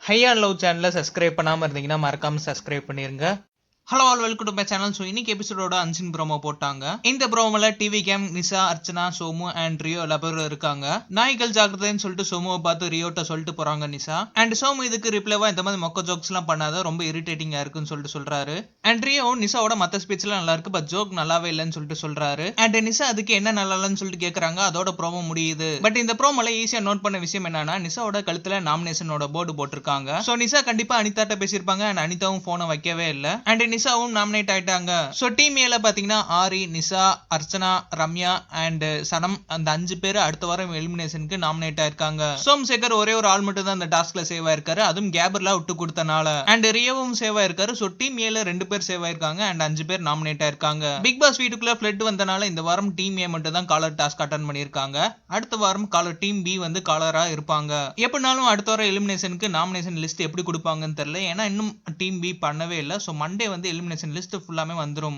High and love சேனலை subscribe பண்ணாமல் இருந்தீங்கன்னா மறக்காம சப்ஸ்கிரைப் பண்ணிருங்க. Hello all welcome to my channel. So இன்னைக்கு எபிசோடோட அன்சின் ப்ரோமோ போட்டாங்க. இந்த ப்ரோமோல TV game, Nisha, Archana, Somu and Rio எல்லா பேரும் இருக்காங்க. நாய்கள் ஜாக்கிரதைன்னு சொல்லிட்டு சோமுவை பார்த்து ரியோட்ட சொல்லிட்டு போறாங்க நிசா. அண்ட் சோமு இதுக்கு ரிப்ளைவா இந்த மாதிரி மொக்க ஜோக்ஸ் எல்லாம் பண்ணாத, ரொம்ப இரிட்டேட்டிங்கா இருக்குன்னு சொல்லிட்டு சொல்றாரு. அண்ட் ரியோ நிசாவோட மத்த ஸ்பீச் எல்லாம் நல்லா இருக்கு, பட் ஜோக் நல்லாவே இல்லைன்னு சொல்லிட்டு சொல்றாரு. அண்ட் நிசா அதுக்கு என்ன நல்லா இல்லைன்னு சொல்லிட்டு கேக்குறாங்க. அதோட ப்ரோமோ முடியுது. பட் இந்த ப்ரோமோல ஈஸியா நோட் பண்ண விஷயம் என்னன்னா, நிசாவோட கழுத்துல நாமினேஷனோட போர்டு போட்டிருக்காங்க. சோ நிசா கண்டிப்பா அனிதாட்ட பேசியிருப்பாங்க. அண்ட் அனிதாவும் போனை வைக்கவே இல்லை. அண்ட் நிசாவும் நாமினேட் ஆயிட்டாங்க. சோ டீம் ஏல பாத்தீங்கன்னா ஆரி, நிசா, அர்ச்சனா, ரம்யா அண்ட் சனம், அந்த 5 பேர் அடுத்த வாரம் எலிமினேஷனுக்கு நாமினேட் ஆயிருக்காங்க. சோம்சேகர் ஒரே ஒரு ஆள் மட்டும் தான் அந்த டாஸ்க்ல சேவ் ஆயிருக்காரு, அதுவும் கேபர்லா விட்டு கொடுத்தனால. அண்ட் ரியோவும் சேவ் ஆயிருக்காரு. சோ டீம் ஏல 2 பேர் சேவ் ஆயிருக்காங்க அண்ட் 5 பேர் நாமினேட் ஆயிருக்காங்க. பிக் பாஸ் வீட்டுக்குள்ள ஃப்ளட் வந்தனால இந்த வாரம் டீம் ஏ மட்டும் தான் காலர் டாஸ்க் அட்டன் பண்ணிருக்காங்க. அடுத்த வாரம் காலர் டீம் பி வந்து காலரா இருப்பாங்க. எப்படினாலும் அடுத்த வாரம் எலிமினேஷனுக்கு நாமினேஷன் லிஸ்ட் எப்படி கொடுப்பாங்கன்னு தெரியல, ஏன்னா இன்னும் டீம் பி பண்ணவே இல்லை. சோ மண்டே வந்து எலிமினேஷன் லிஸ்ட் ஃபுல்லாமே வந்துரும்.